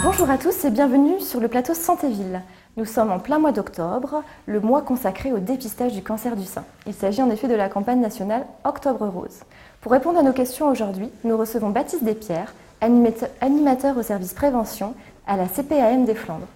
Bonjour à tous et bienvenue sur le plateau Santé-Ville. Nous sommes en plein mois d'octobre, le mois consacré au dépistage du cancer du sein. Il s'agit en effet de la campagne nationale Octobre Rose. Pour répondre à nos questions aujourd'hui, nous recevons Baptiste Despierres, animateur au service prévention à la CPAM des Flandres.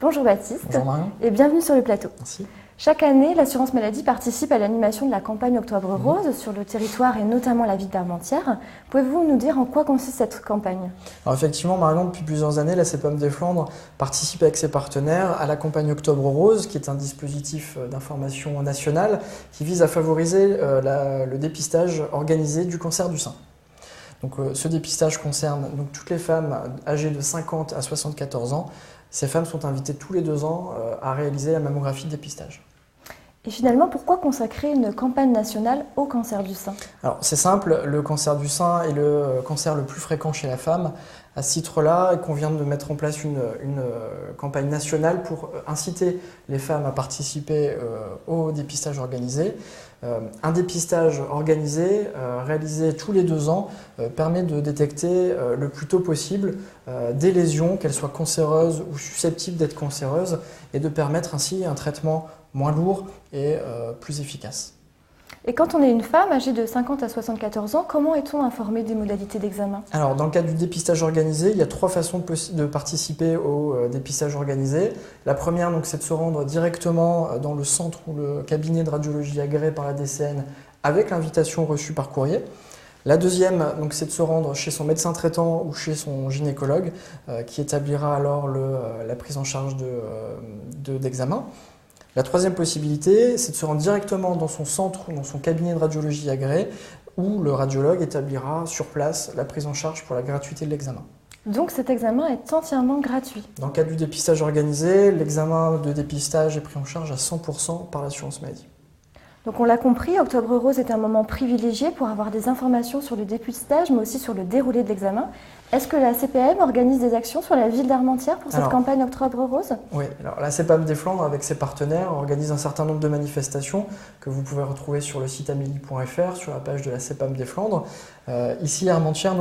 Bonjour Baptiste. Bonjour Marion. Et bienvenue sur le plateau. Merci. Chaque année, l'assurance maladie participe à l'animation de la campagne Octobre Rose sur le territoire et notamment la ville d'Armentières. Pouvez-vous nous dire en quoi consiste cette campagne ? Alors effectivement, Marion, depuis plusieurs années, la CPAM des Flandres participe avec ses partenaires à la campagne Octobre Rose, qui est un dispositif d'information national qui vise à favoriser le dépistage organisé du cancer du sein. Donc, ce dépistage concerne donc, toutes les femmes âgées de 50 à 74 ans. Ces femmes sont invitées tous les 2 ans à réaliser la mammographie de dépistage. Et finalement, pourquoi consacrer une campagne nationale au cancer du sein ? Alors c'est simple, le cancer du sein est le cancer le plus fréquent chez la femme. À ce titre-là, il convient de mettre en place une campagne nationale pour inciter les femmes à participer au dépistage organisé. Un dépistage organisé, réalisé tous les 2 ans, permet de détecter le plus tôt possible des lésions, qu'elles soient cancéreuses ou susceptibles d'être cancéreuses, et de permettre ainsi un traitement moins lourd et plus efficace. Et quand on est une femme âgée de 50 à 74 ans, comment est-on informé des modalités d'examen ? Alors, dans le cadre du dépistage organisé, il y a 3 façons de participer au dépistage organisé. La première, c'est de se rendre directement dans le centre ou le cabinet de radiologie agréé par la DCN avec l'invitation reçue par courrier. La deuxième, c'est de se rendre chez son médecin traitant ou chez son gynécologue qui établira alors la prise en charge d'examen. La troisième possibilité, c'est de se rendre directement dans son centre ou dans son cabinet de radiologie agréé où le radiologue établira sur place la prise en charge pour la gratuité de l'examen. Donc cet examen est entièrement gratuit. Dans le cadre du dépistage organisé, l'examen de dépistage est pris en charge à 100% par l'assurance maladie. Donc on l'a compris, Octobre Rose est un moment privilégié pour avoir des informations sur le dépistage, mais aussi sur le déroulé de l'examen. Est-ce que la CPAM organise des actions sur la ville d'Armentières pour cette campagne Octobre Rose ? Oui, alors la CPAM des Flandres, avec ses partenaires, organise un certain nombre de manifestations que vous pouvez retrouver sur le site amélie.fr, sur la page de la CPAM des Flandres. Ici à Armentières,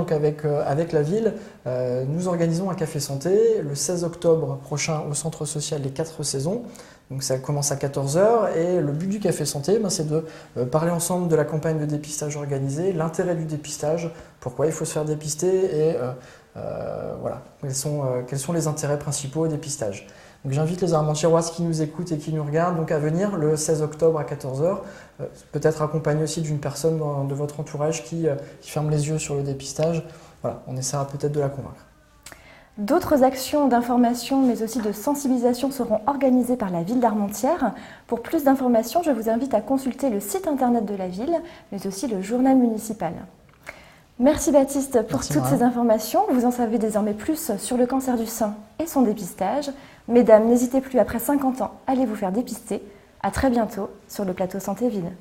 avec la ville, nous organisons un café santé le 16 octobre prochain au centre social Les 4 Saisons. Donc ça commence à 14 h et le but du café santé, c'est de parler ensemble de la campagne de dépistage organisée, l'intérêt du dépistage, pourquoi il faut se faire dépister et voilà, quels sont les intérêts principaux au dépistage. Donc j'invite les Armentiéroises qui nous écoutent et qui nous regardent à venir le 16 octobre à 14 h, peut-être accompagné aussi d'une personne de votre entourage qui ferme les yeux sur le dépistage. Voilà, on essaiera peut-être de la convaincre. D'autres actions d'information mais aussi de sensibilisation seront organisées par la ville d'Armentières. Pour plus d'informations, je vous invite à consulter le site internet de la ville, mais aussi le journal municipal. Merci Baptiste pour toutes ces informations. Vous en savez désormais plus sur le cancer du sein et son dépistage. Mesdames, n'hésitez plus, après 50 ans, allez vous faire dépister. À très bientôt sur le plateau Santé-Ville.